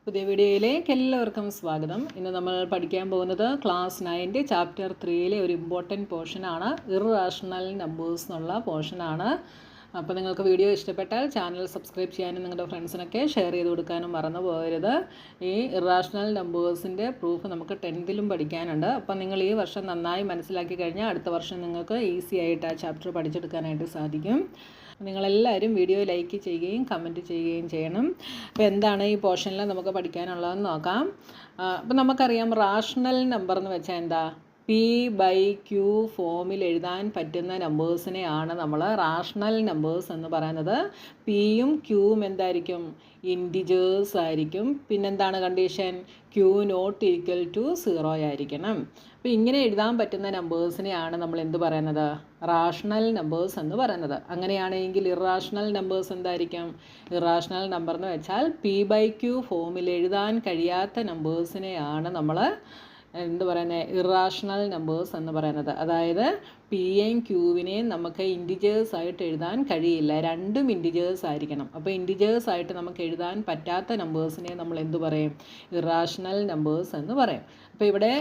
പുതിയ വീഡിയോയിലേക്ക് എല്ലാവർക്കും സ്വാഗതം. ഇന്ന് നമ്മൾ പഠിക്കാൻ പോകുന്നത് ക്ലാസ് 9 ചാപ്റ്റർ 3 ഒരു ഇമ്പോർട്ടൻറ്റ് പോർഷനാണ്. ഇർറാഷണൽ നമ്പേഴ്സ് എന്നുള്ള പോർഷനാണ്. അപ്പോൾ നിങ്ങൾക്ക് വീഡിയോ ഇഷ്ടപ്പെട്ടാൽ ചാനൽ സബ്സ്ക്രൈബ് ചെയ്യാനും നിങ്ങളുടെ ഫ്രണ്ട്സിനൊക്കെ ഷെയർ ചെയ്ത് കൊടുക്കാനും മറന്നു പോകരുത്. ഈ ഇർറാഷണൽ നമ്പേഴ്സിൻ്റെ പ്രൂഫ് നമുക്ക് 10th പഠിക്കാനുണ്ട്. അപ്പോൾ നിങ്ങൾ ഈ വർഷം നന്നായി മനസ്സിലാക്കി കഴിഞ്ഞാൽ അടുത്ത വർഷം നിങ്ങൾക്ക് ഈസി ആയിട്ട് ആ ചാപ്റ്റർ പഠിച്ചെടുക്കാനായിട്ട് സാധിക്കും. നിങ്ങളെല്ലാവരും വീഡിയോ ലൈക്ക് ചെയ്യുകയും കമൻറ്റ് ചെയ്യുകയും ചെയ്യണം. അപ്പോൾ എന്താണ് ഈ പോർഷനിൽ നമുക്ക് പഠിക്കാനുള്ളതെന്ന് നോക്കാം. അപ്പോൾ നമുക്കറിയാം റാഷണൽ നമ്പർ എന്ന് വെച്ചാൽ എന്താ, P/Q ഫോമിൽ എഴുതാൻ പറ്റുന്ന നമ്പേഴ്സിനെയാണ് നമ്മൾ റാഷണൽ നമ്പേഴ്സ് എന്ന് പറയുന്നത്. പിയും ക്യൂവും എന്തായിരിക്കും, ഇൻറ്റിജേഴ്സ് ആയിരിക്കും. പിന്നെന്താണ് condition, Q not equal to 0 ആയിരിക്കണം. അപ്പോൾ ഇങ്ങനെ എഴുതാൻ പറ്റുന്ന നമ്പേഴ്സിനെയാണ് നമ്മൾ എന്ത് പറയുന്നത്, റാഷണൽ നമ്പേഴ്സ് എന്ന് പറയുന്നത്. അങ്ങനെയാണെങ്കിൽ ഇറാഷണൽ നമ്പേഴ്സ് എന്തായിരിക്കും, ഇറാഷണൽ നമ്പർ എന്ന് വെച്ചാൽ P/Q ഫോമിൽ എഴുതാൻ കഴിയാത്ത നമ്പേഴ്സിനെയാണ് നമ്മൾ എന്ത് പറയുന്നത്, ഇറാഷണൽ നമ്പേഴ്സ് എന്ന് പറയുന്നത്. അതായത് പിയെയും ക്യൂവിനെയും നമുക്ക് ഇൻറ്റിജേഴ്സ് ആയിട്ട് എഴുതാൻ കഴിയില്ല, രണ്ടും ഇൻറ്റിജേഴ്സ് ആയിരിക്കണം. അപ്പോൾ ഇൻറ്റിജേഴ്സ് ആയിട്ട് നമുക്ക് എഴുതാൻ പറ്റാത്ത നമ്പേഴ്സിനെ നമ്മൾ എന്ത് പറയും, ഇറാഷണൽ നമ്പേഴ്സ് എന്ന് പറയും. അപ്പോൾ ഇവിടെ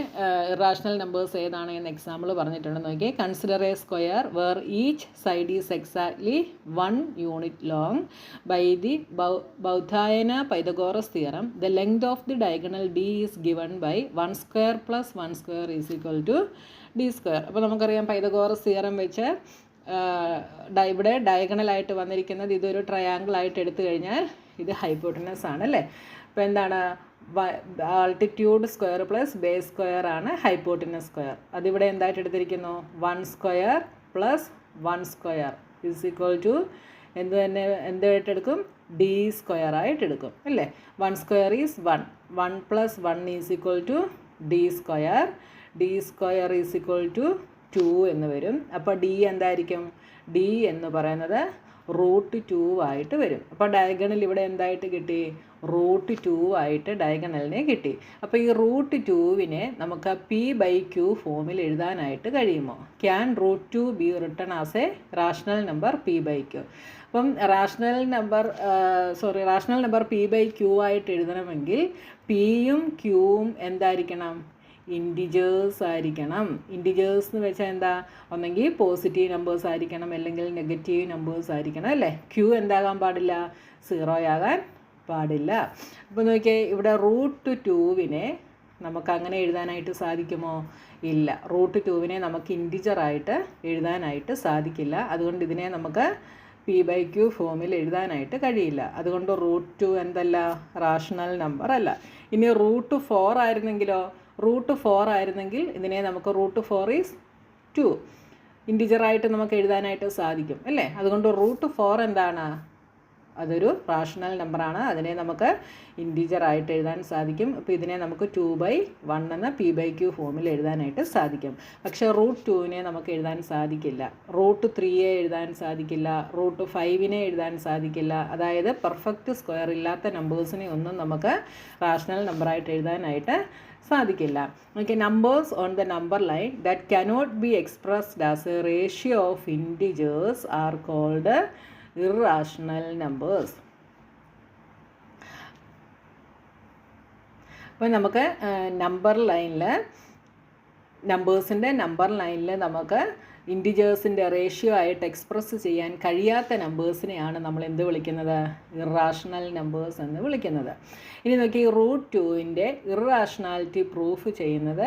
ഇറാഷണൽ നമ്പേഴ്സ് ഏതാണ് എന്ന് എക്സാമ്പിൾ പറഞ്ഞിട്ടുണ്ട്, നോക്കിയേ. Consider a square where each side is exactly 1 unit long by the Baudhayana Pythagoras theorem. The length of the diagonal D is given by 1 square plus 1 square is equal to D square. അപ്പോൾ നമുക്കറിയാം Pythagoras theorem വെച്ച് ഇവിടെ ഡയഗണലായിട്ട് വന്നിരിക്കുന്നത് ഇതൊരു triangle ആയിട്ട് എടുത്തു കഴിഞ്ഞാൽ ഇത് ഹൈപ്പോട്ടനസ് ആണ് അല്ലേ. അപ്പോൾ എന്താണ്, altitude square plus base square ആണ് ഹൈപ്പോട്ടനസ് സ്ക്വയർ. അതിവിടെ എന്തായിട്ട് എടുത്തിരിക്കുന്നു, 1 square plus 1 square is equal to എന്തായിട്ട് എടുക്കും, ഡി സ്ക്വയർ ആയിട്ട് എടുക്കും അല്ലേ. 1 square is 1, 1 plus 1 is equal to D square, D square is equal to 2 എന്ന് വരും. അപ്പോൾ ഡി എന്തായിരിക്കും, ഡി എന്ന് പറയുന്നത് √2 ആയിട്ട് വരും. അപ്പോൾ ഡയഗണൽ ഇവിടെ എന്തായിട്ട് കിട്ടി, √2 ആയിട്ട് ഡയഗണലിനെ കിട്ടി. അപ്പോൾ ഈ √2-വിനെ നമുക്ക് P/Q ഫോമിൽ എഴുതാനായിട്ട് കഴിയുമോ? Can √2 be written as A rational number P/Q? അപ്പം റാഷണൽ നമ്പർ P/Q ആയിട്ട് എഴുതണമെങ്കിൽ പിയും ക്യൂവും എന്തായിരിക്കണം, ഇൻറ്റിജേഴ്സ് ആയിരിക്കണം. ഇൻറ്റിജേഴ്സ് എന്ന് വെച്ചാൽ എന്താ, ഒന്നെങ്കിൽ പോസിറ്റീവ് നമ്പേഴ്സ് ആയിരിക്കണം അല്ലെങ്കിൽ നെഗറ്റീവ് നമ്പേഴ്സ് ആയിരിക്കണം അല്ലേ. ക്യൂ എന്താകാൻ പാടില്ല, 0 ആകാൻ പാടില്ല. അപ്പോൾ നോക്കിയേ, ഇവിടെ √2-വിനെ നമുക്ക് അങ്ങനെ എഴുതാനായിട്ട് സാധിക്കുമോ? ഇല്ല, √2-വിനെ നമുക്ക് ഇൻറ്റിജറായിട്ട് എഴുതാനായിട്ട് സാധിക്കില്ല. അതുകൊണ്ട് ഇതിനെ നമുക്ക് P/Q ഫോമിൽ എഴുതാനായിട്ട് കഴിയില്ല. അതുകൊണ്ട് √2 എന്തല്ല, റാഷണൽ നമ്പർ അല്ല. ഇനി √4 ആയിരുന്നെങ്കിലോ, √4 ആയിരുന്നെങ്കിൽ ഇതിനെ നമുക്ക് √4 ഈസ് 2 ഇൻറ്റിജറായിട്ട് നമുക്ക് എഴുതാനായിട്ട് സാധിക്കും അല്ലേ. അതുകൊണ്ട് √4 എന്താണ്, അതൊരു റാഷണൽ നമ്പറാണ്. അതിനെ നമുക്ക് ഇൻറ്റിജറായിട്ട് എഴുതാൻ സാധിക്കും. അപ്പോൾ ഇതിനെ നമുക്ക് 2/1 എന്ന P/Q ഫോമിൽ എഴുതാനായിട്ട് സാധിക്കും. പക്ഷേ √2-വിനെ നമുക്ക് എഴുതാൻ സാധിക്കില്ല, √3-യെ എഴുതാൻ സാധിക്കില്ല, √5-നെ എഴുതാൻ സാധിക്കില്ല. അതായത് പെർഫെക്റ്റ് സ്ക്വയർ ഇല്ലാത്ത നമ്പേഴ്സിനെ ഒന്നും നമുക്ക് റാഷണൽ നമ്പറായിട്ട് എഴുതാനായിട്ട് സാധിക്കില്ല. Okay, numbers on the number line that cannot be expressed as a ratio of integers are called irrational numbers. അപ്പോൾ നമുക്ക് നമ്പേഴ്സിൻ്റെ നമ്പർ ലൈനിൽ നമുക്ക് ഇൻറ്റിജേഴ്സിൻ്റെ റേഷ്യോ ആയിട്ട് എക്സ്പ്രസ് ചെയ്യാൻ കഴിയാത്ത നമ്പേഴ്സിനെയാണ് നമ്മൾ എന്ത് വിളിക്കുന്നത്, ഇറാഷണൽ നമ്പേഴ്സ് എന്ന് വിളിക്കുന്നത്. ഇനി നോക്കി, √2-ൻ്റെ ഇറാഷണാലിറ്റി പ്രൂവ് ചെയ്യുന്നത്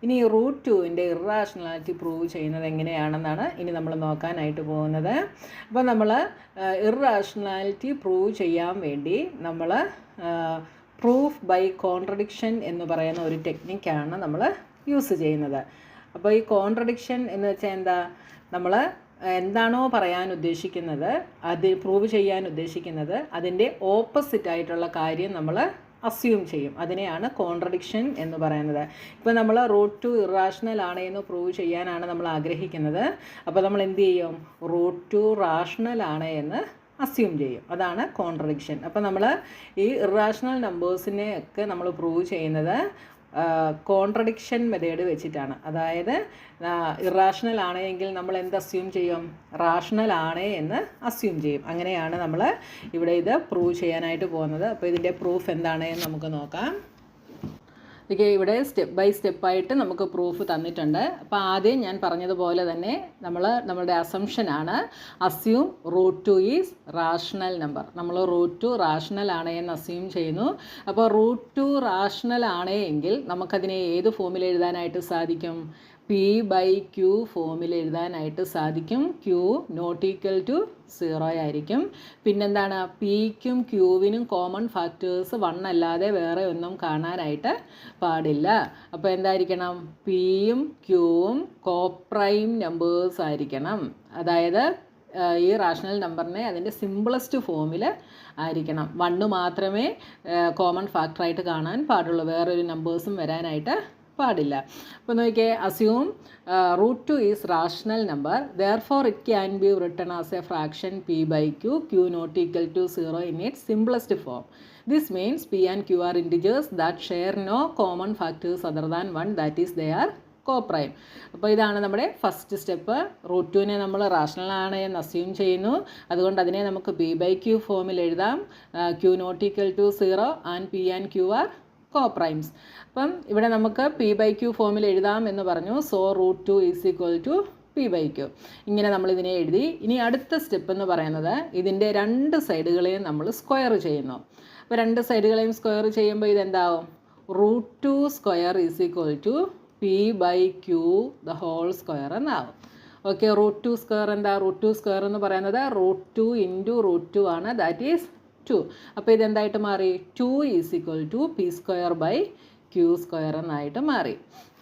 ഇനി √2-ൻ്റെ ഇറാഷണാലിറ്റി പ്രൂവ് ചെയ്യുന്നത് എങ്ങനെയാണെന്നാണ് ഇനി നമ്മൾ നോക്കാനായിട്ട് പോകുന്നത്. അപ്പോൾ നമ്മൾ ഇറാഷണാലിറ്റി പ്രൂവ് ചെയ്യാൻ വേണ്ടി നമ്മൾ പ്രൂഫ് ബൈ കോൺട്രഡിക്ഷൻ എന്ന് പറയുന്ന ഒരു ടെക്നിക്കാണ് നമ്മൾ യൂസ് ചെയ്യുന്നത്. അപ്പോൾ ഈ കോൺട്രഡിക്ഷൻ എന്ന് വെച്ചാൽ എന്താ, നമ്മൾ എന്താണോ പറയാൻ ഉദ്ദേശിക്കുന്നത്, അത് പ്രൂവ് ചെയ്യാൻ ഉദ്ദേശിക്കുന്നത്, അതിൻ്റെ ഓപ്പോസിറ്റ് ആയിട്ടുള്ള കാര്യം നമ്മൾ അസ്യൂം ചെയ്യും. അതിനെയാണ് കോൺട്രഡിക്ഷൻ എന്ന് പറയുന്നത്. ഇപ്പോൾ നമ്മൾ √2 ഇറാഷണൽ ആണ് എന്ന് പ്രൂവ് ചെയ്യാനാണ് നമ്മൾ ആഗ്രഹിക്കുന്നത്. അപ്പോൾ നമ്മൾ എന്ത് ചെയ്യും, √2 റാഷണൽ ആണ് എന്ന് അസ്യൂം ചെയ്യും. അതാണ് കോൺട്രഡിക്ഷൻ. അപ്പോൾ നമ്മൾ ഈ ഇറാഷണൽ നമ്പേഴ്സിനെയൊക്കെ നമ്മൾ പ്രൂവ് ചെയ്യുന്നത് കോൺട്രഡിക്ഷൻ മെത്തേഡ് വെച്ചിട്ടാണ്. അതായത് ഇറാഷണൽ ആണെങ്കിൽ നമ്മൾ എന്ത് അസ്യൂം ചെയ്യും? റാഷണൽ ആണ് എന്ന് അസ്യൂം ചെയ്യും. അങ്ങനെയാണ് നമ്മൾ ഇവിടെ ഇത് പ്രൂവ് ചെയ്യാനായിട്ട് പോകുന്നത്. അപ്പോൾ ഇതിൻ്റെ പ്രൂഫ് എന്താണ് എന്ന് നമുക്ക് നോക്കാം. ഇവിടെ സ്റ്റെപ്പ് ബൈ സ്റ്റെപ്പായിട്ട് നമുക്ക് പ്രൂഫ് തന്നിട്ടുണ്ട്. അപ്പോൾ ആദ്യം ഞാൻ പറഞ്ഞതുപോലെ തന്നെ നമ്മളുടെ അസംഷനാണ് അസ്യൂം √2 ഈസ് റാഷണൽ നമ്പർ. നമ്മൾ √2 റാഷണൽ ആണ് എന്ന് അസ്യൂം ചെയ്യുന്നു. അപ്പോൾ √2 റാഷണൽ ആണ് എങ്കിൽ നമുക്കതിനെ ഏത് ഫോമിൽ എഴുതാനായിട്ട് സാധിക്കും? P/Q ഫോമിൽ എഴുതാനായിട്ട് സാധിക്കും. Q ≠0 ആയിരിക്കും. പിന്നെന്താണ്? Pക്കും Qവിനും കോമൺ ഫാക്ടേഴ്സ് 1 അല്ലാതെ വേറെ ഒന്നും കാണാനായിട്ട് പാടില്ല. അപ്പോൾ എന്തായിരിക്കണം? Pയും Qവും കോപ്രൈം നമ്പേഴ്സ് ആയിരിക്കണം. അതായത് ഈ റാഷണൽ നമ്പറിനെ അതിൻ്റെ സിമ്പിളസ്റ്റ് ഫോമിൽ ആയിരിക്കണം. 1 മാത്രമേ കോമൺ ഫാക്ടറായിട്ട് കാണാൻ പാടുള്ളൂ, വേറൊരു നമ്പേഴ്സും വരാനായിട്ട് പാടില്ല. അപ്പോൾ നോക്കിയേ, assume √2 is rational number, therefore it can be written as A fraction P/Q, Q ≠0 in its simplest form. This means P and Q are integers that share no common factors other than 1, that is they are coprime. അപ്പോൾ ഇതാണ് നമ്മുടെ first step. √2നെ നമ്മൾ rational ആണ് എന്ന് assume ചെയ്യുന്നു. അതുകൊണ്ട് അതിനെ നമുക്ക് P/Q ഫോമിൽ എഴുതാം. Q ≠0 and P and Q are coprimes. അപ്പം ഇവിടെ നമുക്ക് P/Q ഫോമിൽ എഴുതാം എന്ന് പറഞ്ഞു. So √2 is equal to P/Q. ഇങ്ങനെ നമ്മളിതിനെ എഴുതി. ഇനി അടുത്ത സ്റ്റെപ്പ് എന്ന് പറയുന്നത് ഇതിൻ്റെ രണ്ട് സൈഡുകളെയും നമ്മൾ സ്ക്വയർ ചെയ്യുന്നു. അപ്പോൾ രണ്ട് സൈഡുകളെയും സ്ക്വയർ ചെയ്യുമ്പോൾ ഇതെന്താവും? √2² is equal to P/Q the whole square എന്നാവും. ഓക്കെ, √2² എന്താ? √2² എന്ന് പറയുന്നത് √2 × √2 ആണ്, ദാറ്റ് ഈസ് 2. അപ്പോൾ ഇതെന്തായിട്ട് മാറി? 2 ഈസ് ഈക്വൽ ടു P²/Q² എന്നായിട്ട് മാറി.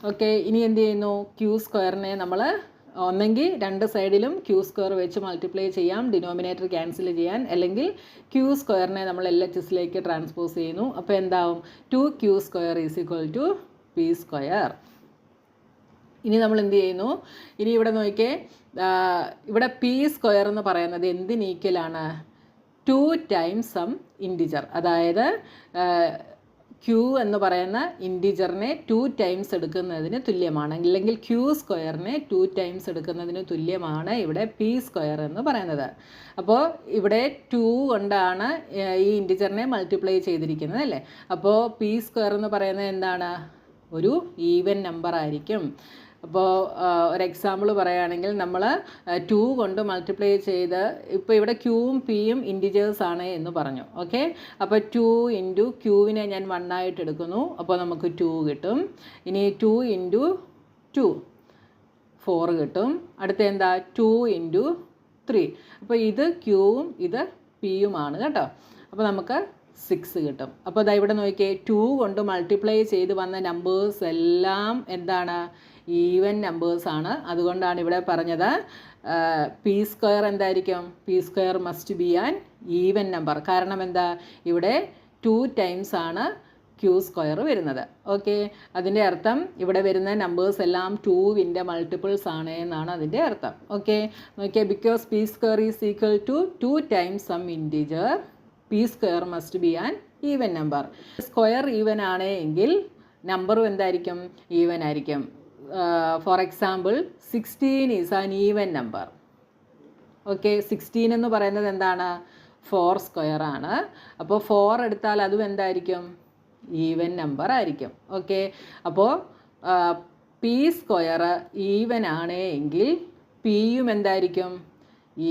ഓക്കെ, ഇനി എന്ത് ചെയ്യുന്നു? Q² നമ്മൾ ഒന്നെങ്കിൽ രണ്ട് സൈഡിലും Q² വെച്ച് മൾട്ടിപ്ലൈ ചെയ്യാം, ഡിനോമിനേറ്റർ ക്യാൻസൽ ചെയ്യാൻ, അല്ലെങ്കിൽ Q² നമ്മൾ LHSലേക്ക് ട്രാൻസ്പോസ് ചെയ്യുന്നു. അപ്പോൾ എന്താവും? 2Q² is equal to P². ഇനി നമ്മൾ എന്ത് ചെയ്യുന്നു? ഇനി ഇവിടെ നോക്കിയേ, ഇവിടെ P² എന്ന് പറയുന്നത് എന്തിന് ഈക്വലാണ്? 2 times സം ഇൻറ്റിജർ. അതായത് Q എന്ന് പറയുന്ന ഇൻറ്റിജറിനെ 2 times എടുക്കുന്നതിന് തുല്യമാണ്, അല്ലെങ്കിൽ Q²നെ 2 times എടുക്കുന്നതിന് തുല്യമാണ് ഇവിടെ P² എന്ന് പറയുന്നത്. അപ്പോൾ ഇവിടെ 2 കൊണ്ടാണ് ഈ ഇൻറ്റിജറിനെ മൾട്ടിപ്ലൈ ചെയ്തിരിക്കുന്നത് അല്ലേ? അപ്പോൾ P² എന്ന് പറയുന്നത് എന്താണ്? ഒരു ഈവൻ നമ്പർ ആയിരിക്കും. അപ്പോൾ ഒരു എക്സാമ്പിൾ പറയുകയാണെങ്കിൽ നമ്മൾ 2 കൊണ്ട് മൾട്ടിപ്ലൈ ചെയ്ത്, ഇപ്പോൾ ഇവിടെ Qയും Pയും ഇൻറ്റിജേഴ്സ് ആണ് എന്ന് പറഞ്ഞു. ഓക്കെ, അപ്പോൾ 2 × Qവിനെ ഞാൻ 1 ആയിട്ട് എടുക്കുന്നു. അപ്പോൾ നമുക്ക് 2 കിട്ടും. ഇനി 2 × 2 4 കിട്ടും. അടുത്ത എന്താ? 2 × 3. അപ്പോൾ ഇത് Qവും ഇത് Pയുമാണ് കേട്ടോ. അപ്പോൾ നമുക്ക് 6 കിട്ടും. അപ്പോൾ അതാ ഇവിടെ നോക്കിയേ, 2 കൊണ്ട് മൾട്ടിപ്ലൈ ചെയ്ത് വന്ന നമ്പേഴ്സ് എല്ലാം എന്താണ്? ഈവൻ നമ്പേഴ്സാണ്. അതുകൊണ്ടാണ് ഇവിടെ പറഞ്ഞത് P² എന്തായിരിക്കും? P² must be an even number. കാരണം എന്താ? ഇവിടെ 2 times ആണ് Q² വരുന്നത്. ഓക്കെ, അതിൻ്റെ അർത്ഥം ഇവിടെ വരുന്ന നമ്പേഴ്സ് എല്ലാം 2വിൻ്റെ മൾട്ടിപ്പിൾസ് ആണ് എന്നാണ് അതിൻ്റെ അർത്ഥം. ഓക്കെ, നോക്കിയാൽ because P² is equal to 2 times some integer, P² must be an even number. Square even ആണ് എങ്കിൽ നമ്പറും എന്തായിരിക്കും? ഈവൻ ആയിരിക്കും. For example 16 is an even number. Okay, 16 എന്ന് പറയുന്നത് എന്താണ്? 4² ആണ്. അപ്പോൾ 4 എടുത്താൽ അതും എന്തായിരിക്കും? ഈവൻ നമ്പർ ആയിരിക്കും. ഓക്കെ, അപ്പോൾ P² ഈവൻ ആണ് എങ്കിൽ Pയും എന്തായിരിക്കും?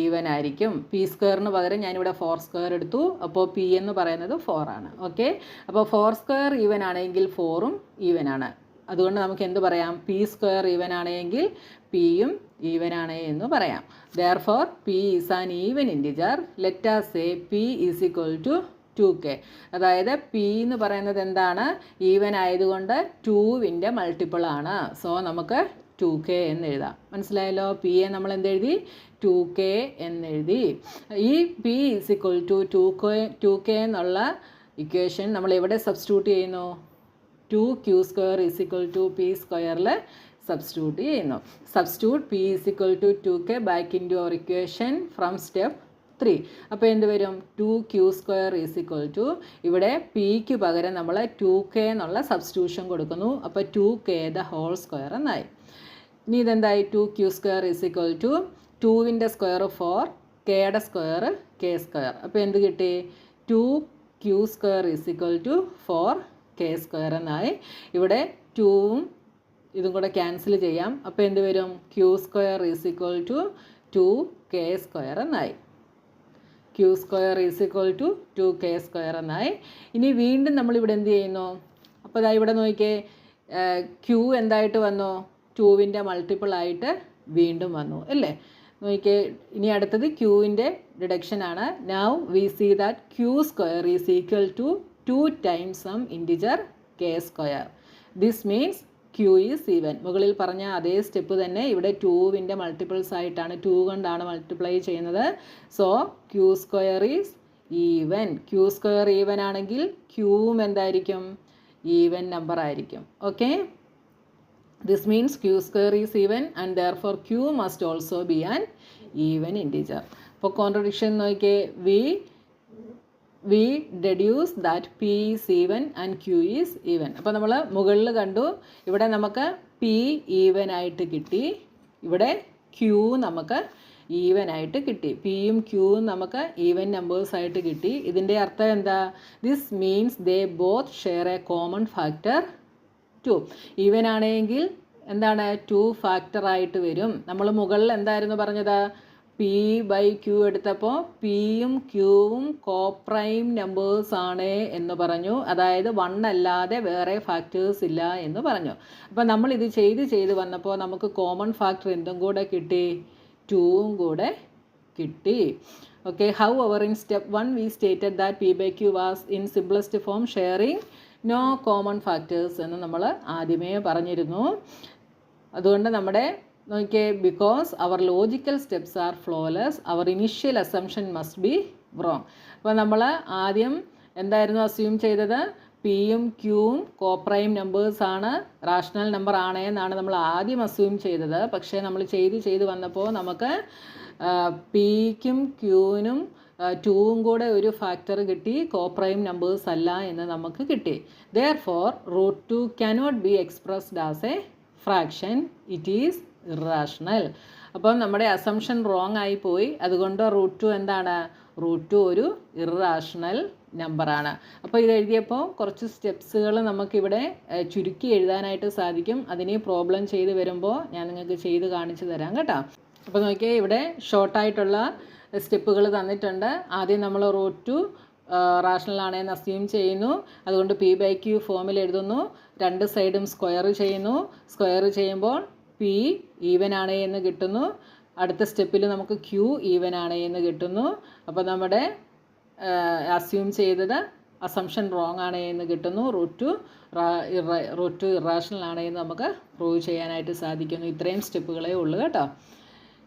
ഈവൻ ആയിരിക്കും. P² പകരം ഞാനിവിടെ 4² എടുത്തു. അപ്പോൾ P എന്ന് പറയുന്നത് 4 ആണ്. ഓക്കെ, അപ്പോൾ 4² ഈവൻ ആണെങ്കിൽ 4ഉം ഈവൻ ആണ്. അതുകൊണ്ട് നമുക്ക് എന്ത് പറയാം? P² ഈവൻ ആണെങ്കിൽ Pയും ഈവൻ ആണ് എന്ന് പറയാം. Therefore P is an even integer. Let us say P is equal to 2K. അതായത് P എന്ന് പറയുന്നത് എന്താണ്? ഈവൻ ആയതുകൊണ്ട് 2വിൻ്റെ മൾട്ടിപ്പിൾ ആണ്. സോ നമുക്ക് 2K എന്ന് എഴുതാം. മനസ്സിലായല്ലോ? Pയെ നമ്മൾ എന്തെഴുതി? 2K എന്നെഴുതി. ഈ P is equal to 2K എന്നുള്ള ഇക്വേഷൻ നമ്മൾ എവിടെ സബ്സ്റ്റിറ്റ്യൂട്ട് ചെയ്യുന്നു? 2Q² ഈസ് ഈക്വൽ ടു P²ൽ സബ്സ്റ്റിറ്റ്യൂട്ട് ചെയ്യുന്നു. Substitute P is equal to 2K back into our equation from step 3. അപ്പോൾ എന്ത് വരും? 2q² ഈസ് ഈക്വൽ ടു, ഇവിടെ പിക്ക് പകരം നമ്മൾ 2k എന്നുള്ള സബ്സ്റ്റിറ്റ്യൂഷൻ കൊടുക്കുന്നു. അപ്പോൾ 2k² എന്നായി. ഇനി ഇതെന്തായി? 2q² ഈസ് ഈക്വൽ ടു 2ൻ്റെ സ്ക്വയർ 4, kയുടെ സ്ക്വയർ k². അപ്പോൾ എന്ത് കിട്ടി? 2q² is equal to 4k² എന്നായി. ഇവിടെ 2ഉം ഇതും കൂടെ ക്യാൻസൽ ചെയ്യാം. അപ്പോൾ എന്ത് വരും? q² is equal to 2k² എന്നായി. q² is equal to 2k² എന്നായി. ഇനി വീണ്ടും നമ്മളിവിടെ എന്ത് ചെയ്യുന്നു? അപ്പോൾ ഇതാ ഇവിടെ നോക്കിയേ, q എന്തായിട്ട് വന്നു? 2ൻ്റെ മൾട്ടിപ്പിൾ ആയിട്ട് വീണ്ടും വന്നു അല്ലേ? നോക്കിയേ, ഇനി അടുത്തത് q-ൻ്റെ ഡിഡക്ഷൻ ആണ്. Now we see that q² is equal to 2 times some integer k². This means q is even. മുകളിൽ പറഞ്ഞ അതേ സ്റ്റെപ്പ് തന്നെ ഇവിടെ 2ൻ്റെ മൾട്ടിപ്പിൾസ് ആയിട്ടാണ്, 2 കൊണ്ടാണ് മൾട്ടിപ്ലൈ ചെയ്യുന്നത്. So q² is even. q² even ആണെങ്കിൽ qവും എന്തായിരിക്കും? ഈവൻ നമ്പർ ആയിരിക്കും. Okay, this means q² is even and therefore q must also be an even integer. അപ്പോൾ കോൺട്രഡിക്ഷൻ നോക്കിയേ, we deduce that p is even and q is even. അപ്പോൾ നമ്മൾ മുകളിൽ കണ്ടു, ഇവിടെ നമുക്ക് p ഈവൻ ആയിട്ട് കിട്ടി, ഇവിടെ q നമുക്ക് ഈവൻ ആയിട്ട് കിട്ടി. പിയും ക്യൂവും നമുക്ക് ഈവൻ നമ്പേഴ്സ് ആയിട്ട് കിട്ടി. ഇതിൻ്റെ അർത്ഥം എന്താ? This means they both share A common factor 2. Even ആണെങ്കിൽ എന്താണ്? 2 ഫാക്ടർ ആയിട്ട് വരും. നമ്മൾ മുകളിൽ എന്തായിരുന്നു പറഞ്ഞത്? p/q എടുത്തപ്പോൾ പിയും ക്യൂവും കോപ്രൈം നമ്പേഴ്സ് ആണ് എന്ന് പറഞ്ഞു. അതായത് 1 അല്ലാതെ വേറെ ഫാക്ടേഴ്സ് ഇല്ല എന്ന് പറഞ്ഞു. അപ്പോൾ നമ്മൾ ഇത് ചെയ്ത് വന്നപ്പോൾ നമുക്ക് കോമൺ ഫാക്ടർ എന്തും കൂടെ കിട്ടി? 2ഉം കൂടെ കിട്ടി. Okay, however in step 1 we stated that p/q was in simplest form sharing no common factors എന്ന് നമ്മൾ ആദ്യമേ പറഞ്ഞിരുന്നു. അതുകൊണ്ട് നമ്മുടെ നോക്കിയേ, because our logical steps are flawless our initial assumption must be wrong. അപ്പോൾ നമ്മൾ ആദ്യം എന്തായിരുന്നു അസ്യൂം ചെയ്തത്? പിയും ക്യൂവും കോപ്രൈം നമ്പേഴ്സാണ്, റാഷണൽ നമ്പർ ആണ് എന്നാണ് നമ്മൾ ആദ്യം അസ്യൂം ചെയ്തത്. പക്ഷേ നമ്മൾ ചെയ്ത് വന്നപ്പോൾ നമുക്ക് പിക്കും ക്യൂവിനും 2ഉം കൂടെ ഒരു ഫാക്ടർ കിട്ടി, കോപ്രൈം നമ്പേഴ്സ് അല്ല എന്ന് നമുക്ക് കിട്ടി. Therefore √2 cannot be expressed as a fraction, it is irrational. അപ്പം നമ്മുടെ അസംഷൻ റോങ് ആയിപ്പോയി. അതുകൊണ്ട് √2 എന്താണ്? √2 ഒരു ഇറാഷണൽ നമ്പറാണ്. അപ്പോൾ ഇത് എഴുതിയപ്പോൾ കുറച്ച് സ്റ്റെപ്സുകൾ നമുക്കിവിടെ ചുരുക്കി എഴുതാനായിട്ട് സാധിക്കും. അതിനെ പ്രോബ്ലം ചെയ്ത് വരുമ്പോൾ ഞാൻ നിങ്ങൾക്ക് ചെയ്ത് കാണിച്ചു തരാം കേട്ടോ. അപ്പോൾ നോക്കിയാൽ ഇവിടെ ഷോർട്ടായിട്ടുള്ള സ്റ്റെപ്പുകൾ തന്നിട്ടുണ്ട്. ആദ്യം നമ്മൾ √2 റാഷണൽ ആണെന്ന് അസ്യൂം ചെയ്യുന്നു. അതുകൊണ്ട് p/q ഫോമിൽ എഴുതുന്നു. രണ്ട് സൈഡും സ്ക്വയർ ചെയ്യുന്നു. സ്ക്വയർ ചെയ്യുമ്പോൾ p ഈവൻ ആണ് എന്ന് കിട്ടുന്നു. അടുത്ത സ്റ്റെപ്പിൽ നമുക്ക് q ഈവൻ ആണ് എന്ന് കിട്ടുന്നു. അപ്പോൾ നമ്മുടെ അസ്യൂം ചെയ്തത് അസംഷൻ റോങ് ആണ് എന്ന് കിട്ടുന്നു. √2 ഇറാഷണൽ ആണ് എന്ന് നമുക്ക് പ്രൂവ് ചെയ്യാനായിട്ട് സാധിക്കുന്നു. ഇത്രയും സ്റ്റെപ്പുകളേ ഉള്ളൂ കേട്ടോ.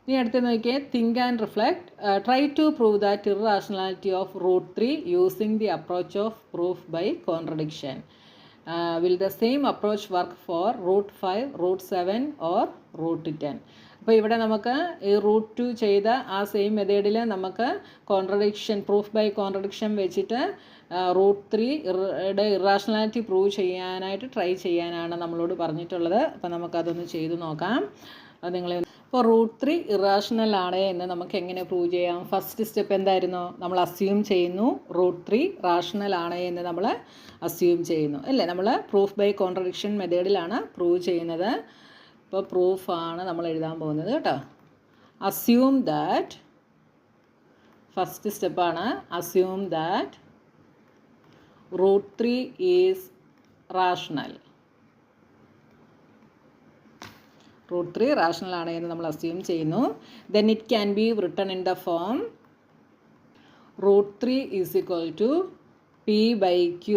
ഇനി അടുത്ത് നോക്കിയേ, think and reflect. Try to prove that irrationality of √3 using the approach of proof by contradiction. Will the same approach work for √5, √7 or √10? അപ്പോൾ ഇവിടെ നമുക്ക് ഈ √2 ചെയ്ത ആ സെയിം മെത്തേഡിൽ നമുക്ക് കോൺട്രഡിക്ഷൻ പ്രൂഫ് ബൈ കോൺട്രഡിക്ഷൻ വെച്ചിട്ട് √3യുടെ ഇറാഷണാലിറ്റി പ്രൂവ് ചെയ്യാനായിട്ട് ട്രൈ ചെയ്യാനാണ് നമ്മളോട് പറഞ്ഞിട്ടുള്ളത്. അപ്പോൾ നമുക്കതൊന്ന് ചെയ്തു നോക്കാം. അത് നിങ്ങൾ അപ്പോൾ √3 ഇറാഷണൽ ആണ് എന്ന് നമുക്ക് എങ്ങനെ പ്രൂവ് ചെയ്യാം? ഫസ്റ്റ് സ്റ്റെപ്പ് എന്തായിരുന്നു? നമ്മൾ അസ്യൂം ചെയ്യുന്നു √3 റാഷണൽ ആണ് എന്ന് നമ്മൾ അസ്യൂം ചെയ്യുന്നു അല്ലേ? നമ്മൾ പ്രൂഫ് ബൈ കോൺട്രഡിക്ഷൻ മെത്തേഡിലാണ് പ്രൂവ് ചെയ്യുന്നത്. ഇപ്പോൾ പ്രൂഫാണ് നമ്മൾ എഴുതാൻ പോകുന്നത് കേട്ടോ. അസ്യൂം ദാറ്റ്, ഫസ്റ്റ് സ്റ്റെപ്പാണ് assume that √3 is rational. √3 rational ആണ് എന്ന് നമ്മൾ അസ്യൂം ചെയ്യുന്നു. Then it can be written in the form √3 is equal to p/q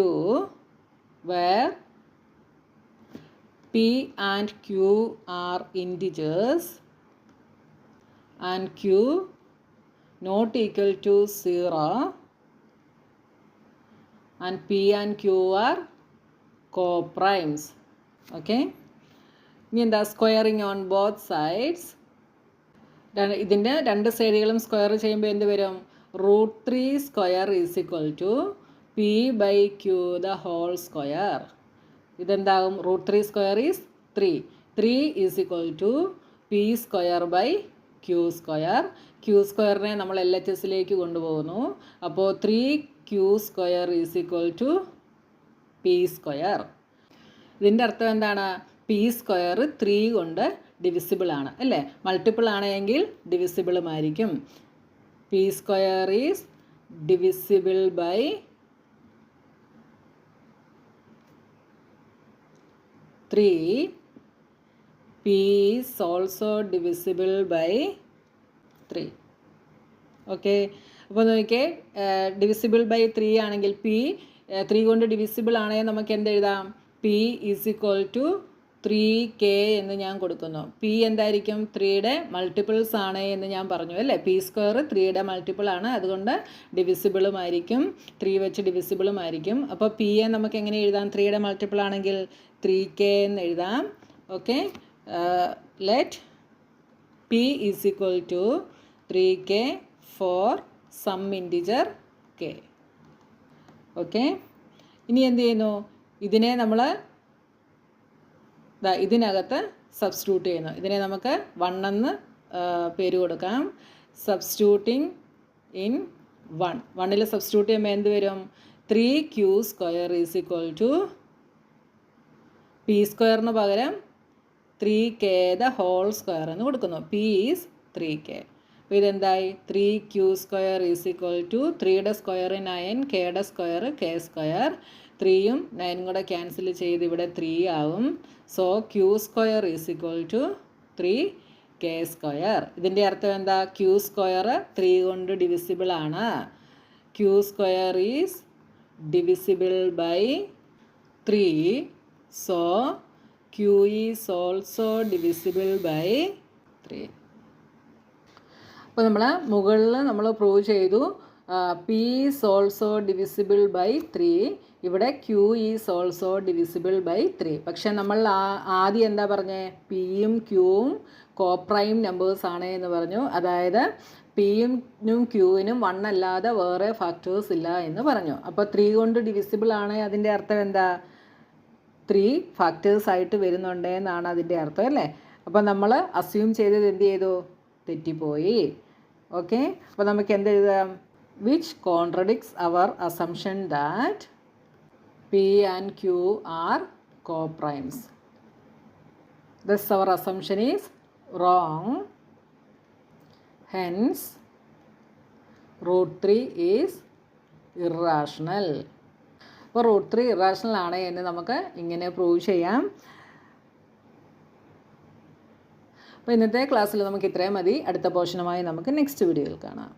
where p and q are integers and q not equal to 0 and p and q are co-primes. Okay, ഇനി എന്താ? Squaring on both sides. ഇതിൻ്റെ രണ്ട് സൈഡുകളും square ചെയ്യുമ്പോൾ എന്ത് വരും? √3 square is equal to P by Q the whole square. ഇതെന്താകും? √3 square is 3. 3 is equal to P square by Q square. Q സ്ക്വയറിനെ നമ്മൾ LHSലേക്ക് കൊണ്ടുപോകുന്നു. അപ്പോൾ 3Q square is equal to P square. ഇതിൻ്റെ അർത്ഥം എന്താണ്? പി സ്ക്വയർ 3 കൊണ്ട് ഡിവിസിബിൾ ആണ് അല്ലേ? മൾട്ടിപ്പിൾ ആണെങ്കിൽ ഡിവിസിബിളുമായിരിക്കും. P square is divisible by 3. P is also divisible by 3. Okay, അപ്പോൾ നോക്കിയേ, ഡിവിസിബിൾ ബൈ 3 ആണെങ്കിൽ പി 3 കൊണ്ട് ഡിവിസിബിൾ ആണെങ്കിൽ നമുക്ക് എന്തെഴുതാം? P is equal to 3K എന്ന് ഞാൻ കൊടുക്കുന്നു. പി എന്തായിരിക്കും? 3യുടെ മൾട്ടിപ്പിൾസ് ആണ് എന്ന് ഞാൻ പറഞ്ഞു അല്ലേ? പി സ്ക്വയർ 3യുടെ മൾട്ടിപ്പിൾ ആണ്, അതുകൊണ്ട് ഡിവിസിബിളുമായിരിക്കും. 3 വെച്ച് ഡിവിസിബിളുമായിരിക്കും. അപ്പോൾ പി എ നമുക്ക് എങ്ങനെ എഴുതാം? 3യുടെ മൾട്ടിപ്പിൾ ആണെങ്കിൽ 3K എന്ന് എഴുതാം. Okay, let P is equal to 3K for some integer K. Okay, ഇനി എന്ത് ചെയ്യുന്നു? ഇതിനെ നമ്മൾ ഇതിനകത്ത് സബ്സ്റ്റിറ്റ്യൂട്ട് ചെയ്യുന്നു. ഇതിനെ നമുക്ക് 1 എന്ന് പേര് കൊടുക്കാം. Substituting in 1. 1ൽ സബ്സ്റ്റിറ്റ്യൂട്ട് ചെയ്യുമ്പോൾ എന്ത് വരും? 3Q square is equal to P സ്ക്വയറിന് പകരം 3K ദ ഹോൾ സ്ക്വയർ എന്ന് കൊടുക്കുന്നു. P is 3K. അപ്പോൾ ഇതെന്തായി? 3Q square is equal to 3യുടെ സ്ക്വയർ 9, Kയുടെ സ്ക്വയർ K സ്ക്വയർ. 3യും 9 കൂടെ ക്യാൻസൽ ചെയ്ത് ഇവിടെ 3 ആവും. So Q square is equal to 3K square. ഇതിൻ്റെ അർത്ഥം എന്താ? Q സ്ക്വയർ 3 കൊണ്ട് ഡിവിസിബിൾ ആണ്. Q square is divisible by 3. So Q is also divisible by 3. അപ്പോൾ നമ്മൾ മുകളിൽ നമ്മൾ പ്രൂവ് ചെയ്തു P is also divisible by 3. ഇവിടെ Q is also divisible by 3. പക്ഷേ നമ്മൾ ആദ്യം എന്താ പറഞ്ഞേ? പിയും ക്യൂവും കോപ്രൈം നമ്പേഴ്സ് ആണ് എന്ന് പറഞ്ഞു. അതായത് പിയും ക്യൂവിനും 1 അല്ലാതെ വേറെ ഫാക്ടേഴ്സ് ഇല്ല എന്ന് പറഞ്ഞു. അപ്പോൾ 3 കൊണ്ട് ഡിവിസിബിൾ ആണ്. അതിൻ്റെ അർത്ഥം എന്താ? 3 ഫാക്ടേഴ്സ് ആയിട്ട് വരുന്നുണ്ട് എന്നാണ് അതിൻ്റെ അർത്ഥം അല്ലേ? അപ്പോൾ നമ്മൾ അസ്യൂം ചെയ്തത് എന്ത് ചെയ്തു? തെറ്റിപ്പോയി. ഓക്കെ, അപ്പോൾ നമുക്ക് എന്തെഴുതാം? Which contradicts our assumption that P and Q are coprimes. Thus our assumption is wrong. Hence √3 is irrational. അപ്പോൾ √3 ഇറാഷണൽ ആണ് എന്ന് നമുക്ക് ഇങ്ങനെ പ്രൂവ് ചെയ്യാം. അപ്പോൾ ഇന്നത്തെ ക്ലാസ്സിൽ നമുക്ക് ഇത്രയും മതി. അടുത്ത പോർഷനുമായി നമുക്ക് നെക്സ്റ്റ് വീഡിയോയിൽ കാണാം.